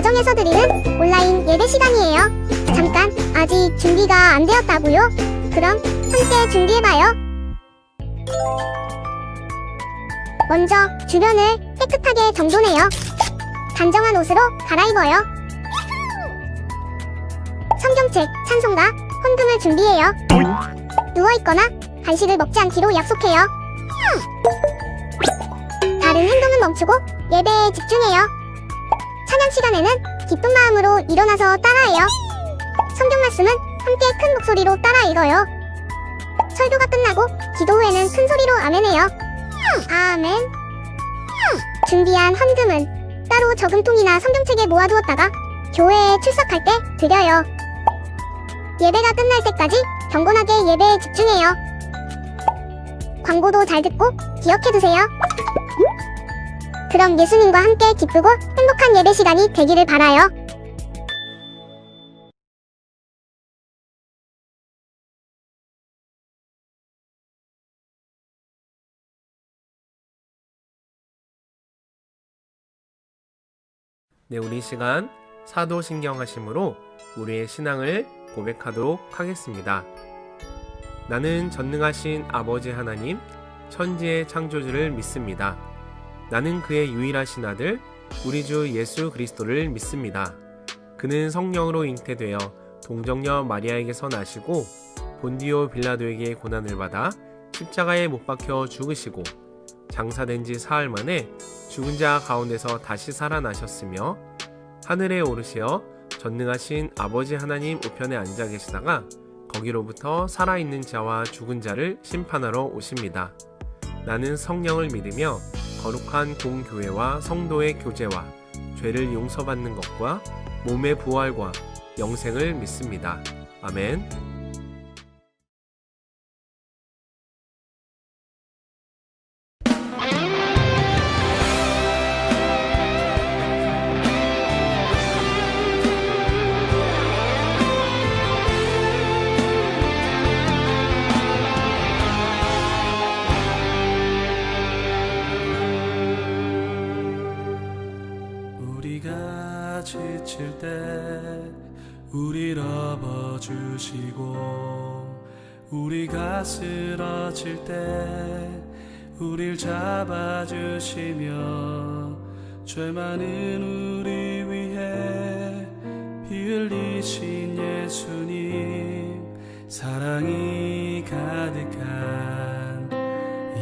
가정에서 드리는 온라인 예배 시간이에요. 잠깐, 아직 준비가 안 되었다고요? 그럼 함께 준비해봐요. 먼저 주변을 깨끗하게 정돈해요. 단정한 옷으로 갈아입어요. 성경책, 찬송가, 헌금을 준비해요. 누워있거나 간식을 먹지 않기로 약속해요. 다른 행동은 멈추고 예배에 집중해요. 찬양 시간에는 기쁜 마음으로 일어나서 따라해요. 성경 말씀은 함께 큰 목소리로 따라 읽어요. 설교가 끝나고 기도 후에는 큰 소리로 아멘해요. 아멘. 준비한 헌금은 따로 저금통이나 성경책에 모아두었다가 교회에 출석할 때 드려요. 예배가 끝날 때까지 경건하게 예배에 집중해요. 광고도 잘 듣고 기억해두세요. 그럼 예수님과 함께 기쁘고 행복한 예배 시간이 되기를 바라요. 네, 우리 시간 사도신경하심으로 우리의 신앙을 고백하도록 하겠습니다. 나는 전능하신 아버지 하나님, 천지의 창조주를 믿습니다. 나는 그의 유일하신 아들, 우리 주 예수 그리스도를 믿습니다. 그는 성령으로 잉태되어 동정녀 마리아에게서 나시고 본디오 빌라도에게 고난을 받아 십자가에 못 박혀 죽으시고 장사된 지 사흘 만에 죽은 자 가운데서 다시 살아나셨으며 하늘에 오르시어 전능하신 아버지 하나님 우편에 앉아 계시다가 거기로부터 살아있는 자와 죽은 자를 심판하러 오십니다. 나는 성령을 믿으며 거룩한 공교회와 성도의 교제와 죄를 용서받는 것과 몸의 부활과 영생을 믿습니다. 아멘. 우리가 지칠 때 우릴 업어주시고 우리가 쓰러질 때 우릴 잡아주시며 죄 많은 우리 위해 피 흘리신 예수님, 사랑이 가득한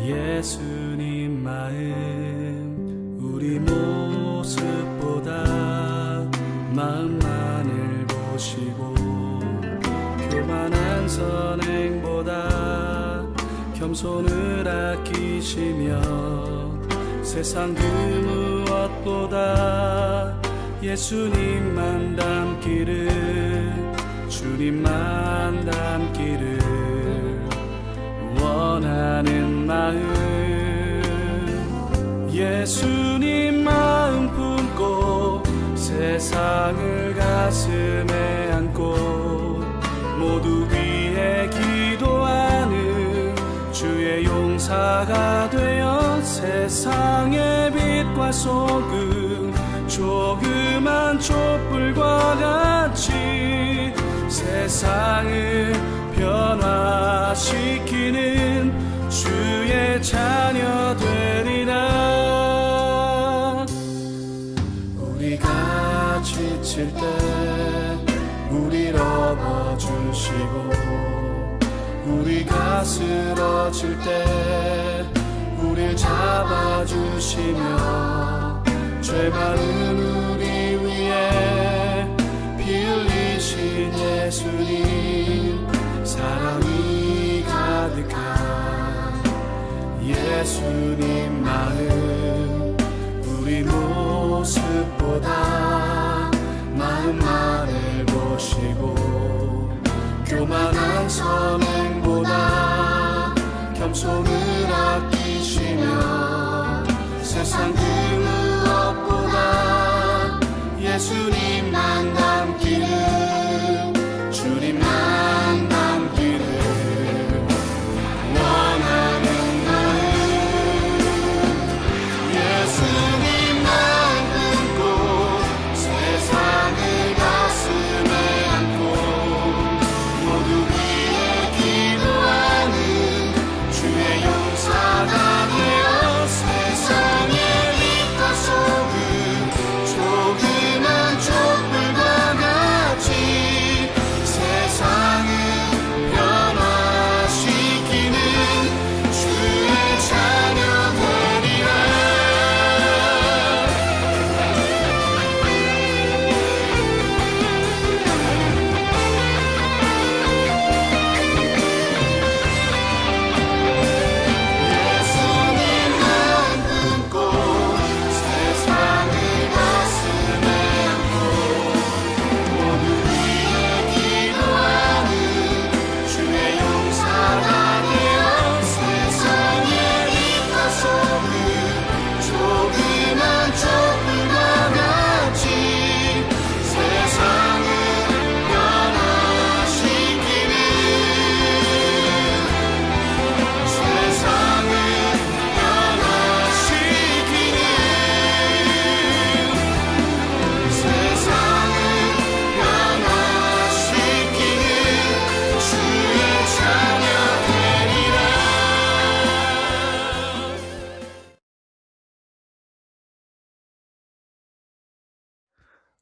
예수님 마음, 우리 모습보다 마음만을 보시고 교만한 선행보다 겸손을 아끼시며 세상 그 무엇보다 예수님만 닮기를, 주님만 닮기를 원하는 마음, 예수님 마음 품고 세상을 가슴에 안고 모두 위해 기도하는 주의 용사가 되어 세상의 빛과 소금, 조그만 촛불과 같이 세상을 변화시키는 주의 자녀 되리라. 우리가 지칠 때 우릴 업어주시고 우리가 쓰러질 때 우릴 잡아주시며 죄 많은 우리 위해 피 흘리신 예수님, 사랑이 가득한 예수님 마음, 우리 모습보다 마음만을 보시고 교만한 선행보다 겸손을 아끼시며 세상 그 무엇보다 예수님만 닮기를, 주님만 닮기를 원하는 마음, 예수님만 품고 세상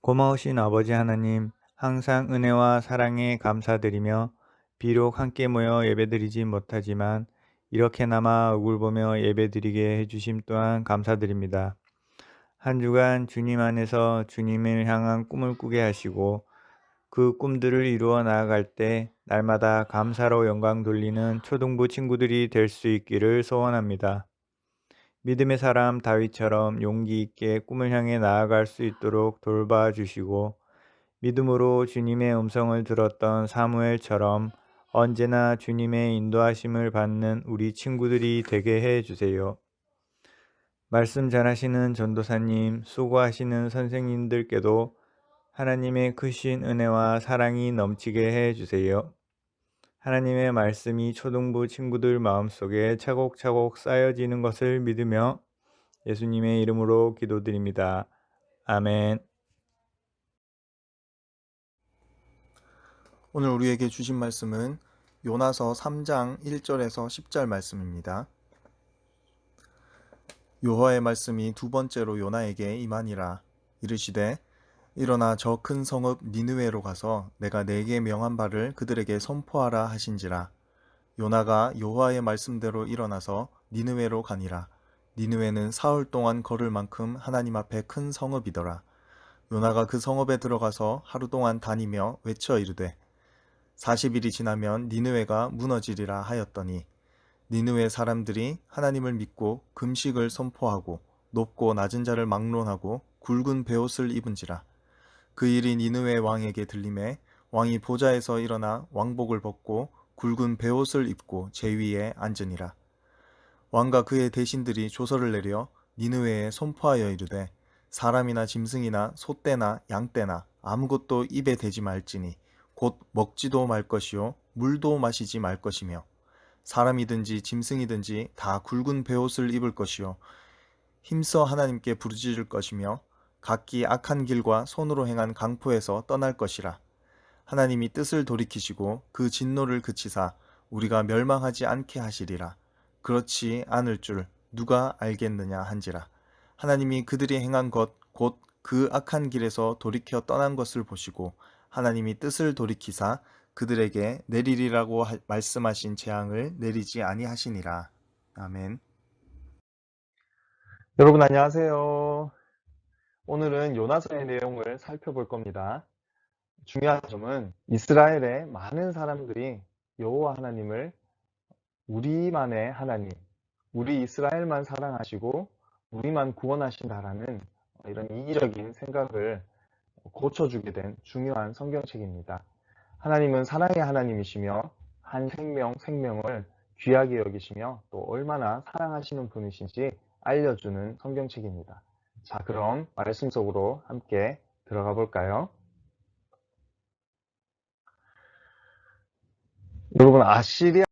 고마우신 아버지 하나님, 항상 은혜와 사랑에 감사드리며 비록 함께 모여 예배드리지 못하지만 이렇게나마 얼굴 보며 예배드리게 해주심 또한 감사드립니다. 한 주간 주님 안에서 주님을 향한 꿈을 꾸게 하시고 그 꿈들을 이루어 나아갈 때 날마다 감사로 영광 돌리는 초등부 친구들이 될 수 있기를 소원합니다. 믿음의 사람 다윗처럼 용기 있게 꿈을 향해 나아갈 수 있도록 돌봐주시고 믿음으로 주님의 음성을 들었던 사무엘처럼 언제나 주님의 인도하심을 받는 우리 친구들이 되게 해주세요. 말씀 전하시는 전도사님, 수고하시는 선생님들께도 하나님의 크신 은혜와 사랑이 넘치게 해주세요. 하나님의 말씀이 초등부 친구들 마음속에 차곡차곡 쌓여지는 것을 믿으며 예수님의 이름으로 기도드립니다. 아멘. 오늘 우리에게 주신 말씀은 요나서 3장 1절에서 10절 말씀입니다. 여호와의 말씀이 두 번째로 요나에게 임하니라. 이르시되 일어나 저 큰 성읍 니느웨로 가서 내가 내게 명한 바를 그들에게 선포하라 하신지라. 요나가 여호와의 말씀대로 일어나서 니느웨로 가니라. 니느웨는 사흘 동안 걸을 만큼 하나님 앞에 큰 성읍이더라. 요나가 그 성읍에 들어가서 하루 동안 다니며 외쳐 이르되 40일이 지나면 니느웨가 무너지리라 하였더니 니느웨 사람들이 하나님을 믿고 금식을 선포하고 높고 낮은 자를 막론하고 굵은 베옷을 입은지라. 그 일이 니느웨 왕에게 들림에 왕이 보좌에서 일어나 왕복을 벗고 굵은 베옷을 입고 제위에 앉으니라. 왕과 그의 대신들이 조서를 내려 니느웨에 선포하여 이르되 사람이나 짐승이나 소떼나 양떼나 아무것도 입에 대지 말지니 곧 먹지도 말 것이요 물도 마시지 말 것이며 사람이든지 짐승이든지 다 굵은 베옷을 입을 것이요 힘써 하나님께 부르짖을 것이며 각기 악한 길과 손으로 행한 강포에서 떠날 것이라. 하나님이 뜻을 돌이키시고 그 진노를 그치사 우리가 멸망하지 않게 하시리라. 그렇지 않을 줄 누가 알겠느냐 한지라. 하나님이 그들이 행한 것 곧 그 악한 길에서 돌이켜 떠난 것을 보시고 하나님이 뜻을 돌이키사 그들에게 내리리라고 말씀하신 재앙을 내리지 아니하시니라. 아멘. 여러분 안녕하세요. 오늘은 요나서의 내용을 살펴볼 겁니다. 중요한 점은 이스라엘의 많은 사람들이 여호와 하나님을 우리만의 하나님, 우리 이스라엘만 사랑하시고 우리만 구원하신다라는 이런 이기적인 생각을 고쳐주게 된 중요한 성경책입니다. 하나님은 사랑의 하나님이시며 한 생명을 귀하게 여기시며 또 얼마나 사랑하시는 분이신지 알려주는 성경책입니다. 자, 그럼 말씀 속으로 함께 들어가 볼까요? 여러분, 아시리아라는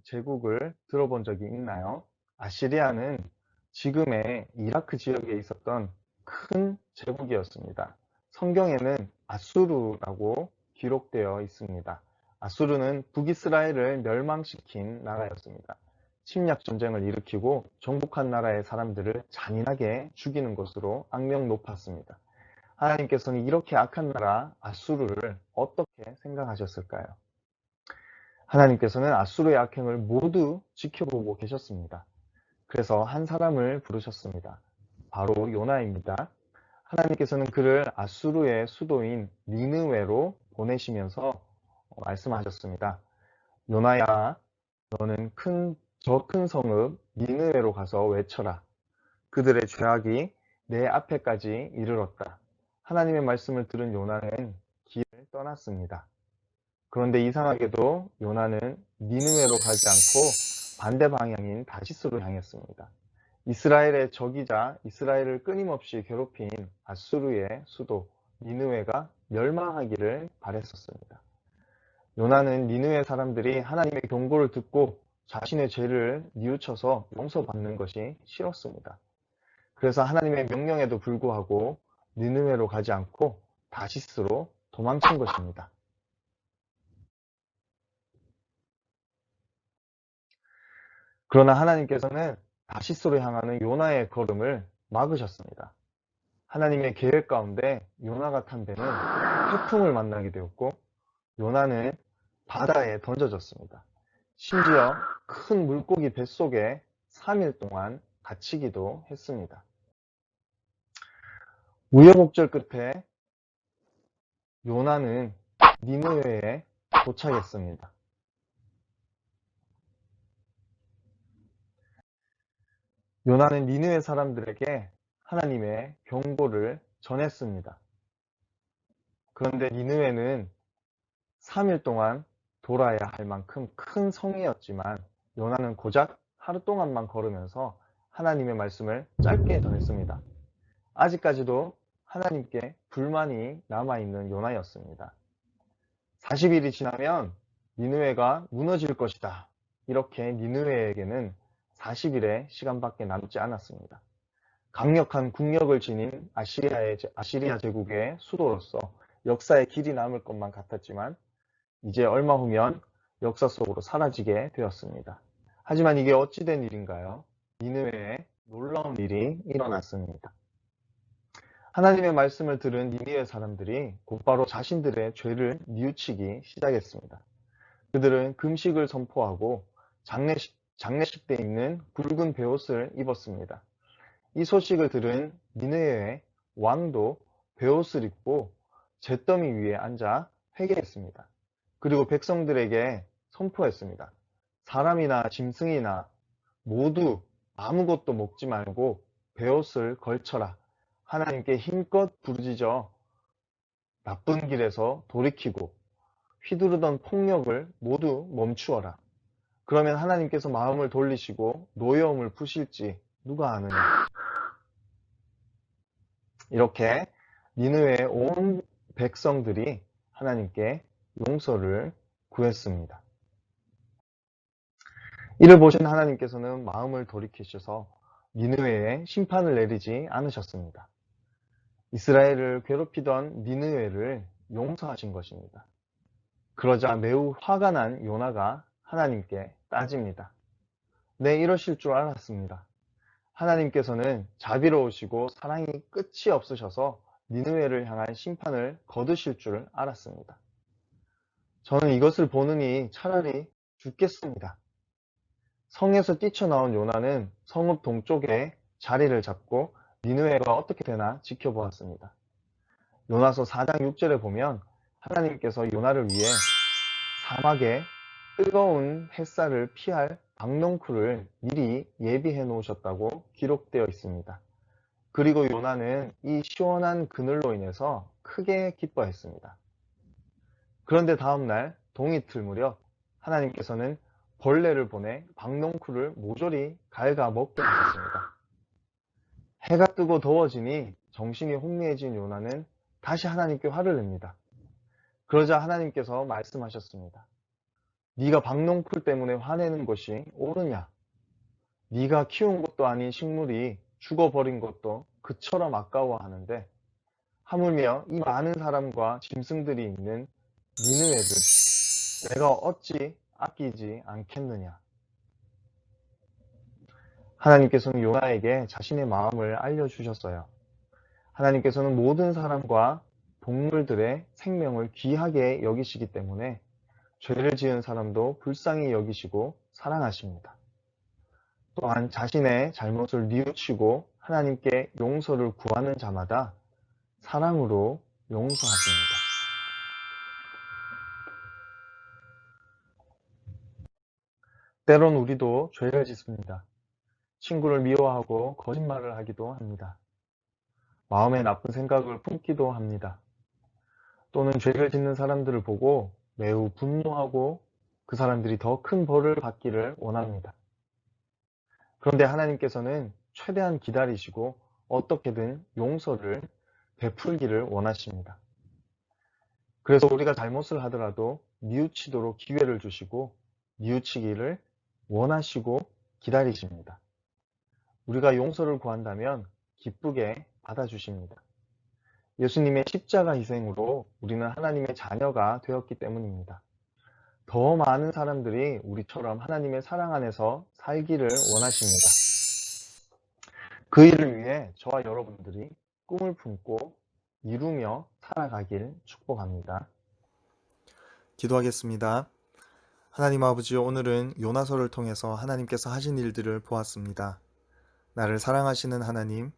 제국을 들어본 적이 있나요? 아시리아는 지금의 이라크 지역에 있었던 큰 제국이었습니다. 성경에는 아수르라고 기록되어 있습니다. 아수르는 북이스라엘을 멸망시킨 나라였습니다. 침략 전쟁을 일으키고 정복한 나라의 사람들을 잔인하게 죽이는 것으로 악명 높았습니다. 하나님께서는 이렇게 악한 나라 아수르를 어떻게 생각하셨을까요? 하나님께서는 아수르의 악행을 모두 지켜보고 계셨습니다. 그래서 한 사람을 부르셨습니다. 바로 요나입니다. 하나님께서는 그를 아수르의 수도인 니느웨로 보내시면서 말씀하셨습니다. 요나야, 너는 저 큰 성읍 니느웨로 가서 외쳐라. 그들의 죄악이 내 앞에까지 이르렀다. 하나님의 말씀을 들은 요나는 길을 떠났습니다. 그런데 이상하게도 요나는 니느웨로 가지 않고 반대 방향인 다시스로 향했습니다. 이스라엘의 적이자 이스라엘을 끊임없이 괴롭힌 아수르의 수도 니느웨가 멸망하기를 바랬었습니다. 요나는 니느웨 사람들이 하나님의 경고를 듣고 자신의 죄를 뉘우쳐서 용서받는 것이 싫었습니다. 그래서 하나님의 명령에도 불구하고 니느웨로 가지 않고 다시스로 도망친 것입니다. 그러나 하나님께서는 다시스로 향하는 요나의 걸음을 막으셨습니다. 하나님의 계획 가운데 요나가 탄 배는 태풍을 만나게 되었고 요나는 바다에 던져졌습니다. 심지어 큰 물고기 뱃속에 3일 동안 갇히기도 했습니다. 우여곡절 끝에 요나는 니느웨에 도착했습니다. 요나는 니느웨 사람들에게 하나님의 경고를 전했습니다. 그런데 니느웨는 3일 동안 돌아야 할 만큼 큰 성이었지만 요나는 고작 하루 동안만 걸으면서 하나님의 말씀을 짧게 전했습니다. 아직까지도 하나님께 불만이 남아있는 요나였습니다. 40일이 지나면 니느웨가 무너질 것이다. 이렇게 니느웨에게는 40일의 시간밖에 남지 않았습니다. 강력한 국력을 지닌 아시리아 제국의 수도로서 역사에 길이 남을 것만 같았지만 이제 얼마 후면 역사 속으로 사라지게 되었습니다. 하지만 이게 어찌된 일인가요? 니느웨에 놀라운 일이 일어났습니다. 하나님의 말씀을 들은 니느웨 사람들이 곧바로 자신들의 죄를 뉘우치기 시작했습니다. 그들은 금식을 선포하고 장례식 때 입는 굵은 베옷을 입었습니다. 이 소식을 들은 니느웨의 왕도 베옷을 입고 잿더미 위에 앉아 회개했습니다. 그리고 백성들에게 선포했습니다. 사람이나 짐승이나 모두 아무것도 먹지 말고 베옷을 걸쳐라. 하나님께 힘껏 부르짖어 나쁜 길에서 돌이키고 휘두르던 폭력을 모두 멈추어라. 그러면 하나님께서 마음을 돌리시고 노여움을 푸실지 누가 아느냐. 이렇게 니느웨의 온 백성들이 하나님께 용서를 구했습니다. 이를 보신 하나님께서는 마음을 돌이키셔서 니느웨에 심판을 내리지 않으셨습니다. 이스라엘을 괴롭히던 니느웨를 용서하신 것입니다. 그러자 매우 화가 난 요나가 하나님께 따집니다. 네, 이러실 줄 알았습니다. 하나님께서는 자비로우시고 사랑이 끝이 없으셔서 니느웨를 향한 심판을 거두실 줄 알았습니다. 저는 이것을 보느니 차라리 죽겠습니다. 성에서 뛰쳐나온 요나는 성읍 동쪽에 자리를 잡고 니느웨가 어떻게 되나 지켜보았습니다. 요나서 4장 6절에 보면 하나님께서 요나를 위해 사막에 뜨거운 햇살을 피할 박넝쿨을 미리 예비해 놓으셨다고 기록되어 있습니다. 그리고 요나는 이 시원한 그늘로 인해서 크게 기뻐했습니다. 그런데 다음날 동이틀 무렵 하나님께서는 벌레를 보내 박넝쿨을 모조리 갉아먹게 하셨습니다. 해가 뜨고 더워지니 정신이 혼미해진 요나는 다시 하나님께 화를 냅니다. 그러자 하나님께서 말씀하셨습니다. 네가 박넝쿨 때문에 화내는 것이 옳으냐? 네가 키운 것도 아닌 식물이 죽어버린 것도 그처럼 아까워하는데 하물며 이 많은 사람과 짐승들이 있는 니느웨를 내가 어찌 아끼지 않겠느냐. 하나님께서는 요나에게 자신의 마음을 알려주셨어요. 하나님께서는 모든 사람과 동물들의 생명을 귀하게 여기시기 때문에 죄를 지은 사람도 불쌍히 여기시고 사랑하십니다. 또한 자신의 잘못을 뉘우치고 하나님께 용서를 구하는 자마다 사랑으로 용서하십니다. 때론 우리도 죄를 짓습니다. 친구를 미워하고 거짓말을 하기도 합니다. 마음에 나쁜 생각을 품기도 합니다. 또는 죄를 짓는 사람들을 보고 매우 분노하고 그 사람들이 더 큰 벌을 받기를 원합니다. 그런데 하나님께서는 최대한 기다리시고 어떻게든 용서를 베풀기를 원하십니다. 그래서 우리가 잘못을 하더라도 뉘우치도록 기회를 주시고 뉘우치기를 원하시고 기다리십니다. 우리가 용서를 구한다면 기쁘게 받아주십니다. 예수님의 십자가 희생으로 우리는 하나님의 자녀가 되었기 때문입니다. 더 많은 사람들이 우리처럼 하나님의 사랑 안에서 살기를 원하십니다. 그 일을 위해 저와 여러분들이 꿈을 품고 이루며 살아가길 축복합니다. 기도하겠습니다. 하나님 아버지, 오늘은 요나서를 통해서 하나님께서 하신 일들을 보았습니다. 나를 사랑하시는 하나님,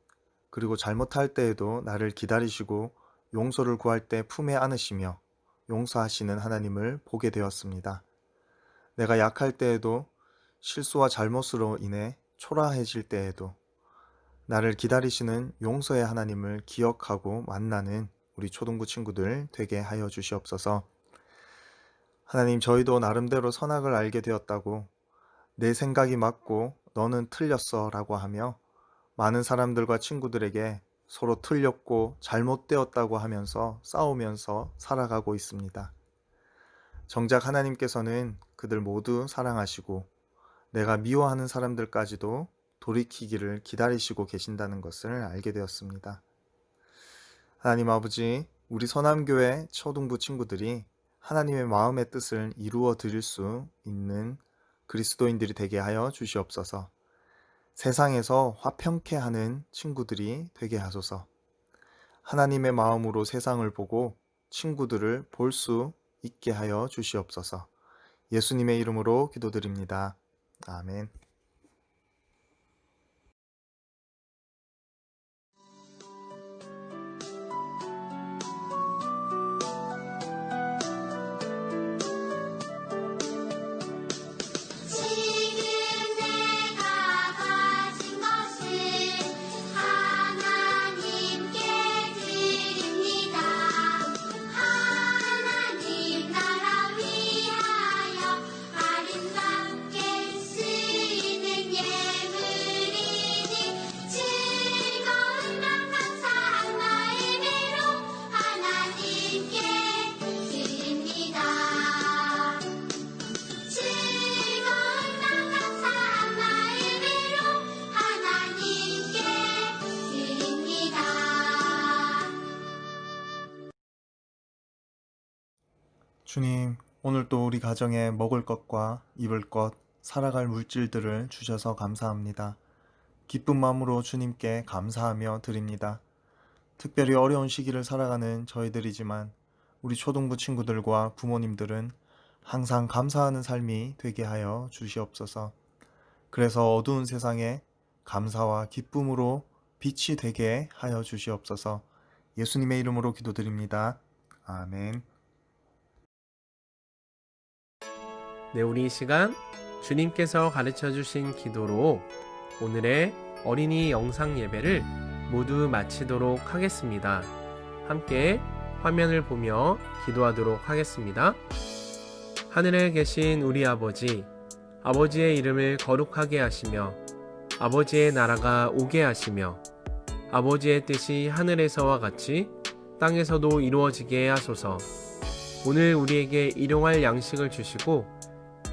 그리고 잘못할 때에도 나를 기다리시고 용서를 구할 때 품에 안으시며 용서하시는 하나님을 보게 되었습니다. 내가 약할 때에도, 실수와 잘못으로 인해 초라해질 때에도 나를 기다리시는 용서의 하나님을 기억하고 만나는 우리 초등부 친구들 되게 하여 주시옵소서. 하나님, 저희도 나름대로 선악을 알게 되었다고, 내 생각이 맞고 너는 틀렸어 라고 하며 많은 사람들과 친구들에게 서로 틀렸고 잘못되었다고 하면서 싸우면서 살아가고 있습니다. 정작 하나님께서는 그들 모두 사랑하시고 내가 미워하는 사람들까지도 돌이키기를 기다리시고 계신다는 것을 알게 되었습니다. 하나님 아버지, 우리 서남교회 초등부 친구들이 하나님의 마음의 뜻을 이루어 드릴 수 있는 그리스도인들이 되게 하여 주시옵소서. 세상에서 화평케 하는 친구들이 되게 하소서. 하나님의 마음으로 세상을 보고 친구들을 볼 수 있게 하여 주시옵소서. 예수님의 이름으로 기도드립니다. 아멘. 지금 내가 가진 것을 하나님께 드립니다. 하나님 나라 위하여 아름답게 쓰이는 예물이니 즐거운 맘 감사한 마음으로 하나님께 드립니다. 즐거운 맘 감사한 마음으로 하나님께 드립니다. 주님, 오늘 또 우리 가정에 먹을 것과 입을 것, 살아갈 물질들을 주셔서 감사합니다. 기쁜 마음으로 주님께 감사하며 드립니다. 특별히 어려운 시기를 살아가는 저희들이지만 우리 초등부 친구들과 부모님들은 항상 감사하는 삶이 되게 하여 주시옵소서. 그래서 어두운 세상에 감사와 기쁨으로 빛이 되게 하여 주시옵소서. 예수님의 이름으로 기도드립니다. 아멘. 네, 우리 이 시간 주님께서 가르쳐 주신 기도로 오늘의 어린이 영상 예배를 모두 마치도록 하겠습니다. 함께 화면을 보며 기도하도록 하겠습니다. 하늘에 계신 우리 아버지, 아버지의 이름을 거룩하게 하시며 아버지의 나라가 오게 하시며 아버지의 뜻이 하늘에서와 같이 땅에서도 이루어지게 하소서. 오늘 우리에게 일용할 양식을 주시고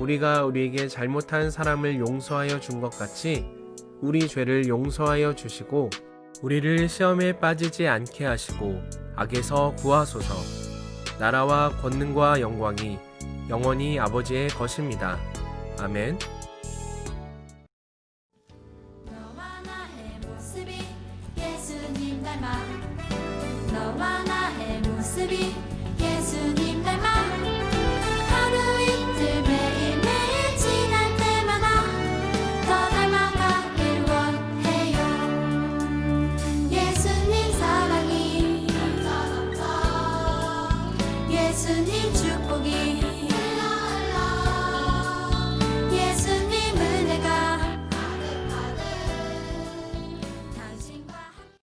우리가 우리에게 잘못한 사람을 용서하여 준 것 같이 우리 죄를 용서하여 주시고 우리를 시험에 빠지지 않게 하시고 악에서 구하소서. 나라와 권능과 영광이 영원히 아버지의 것입니다. 아멘.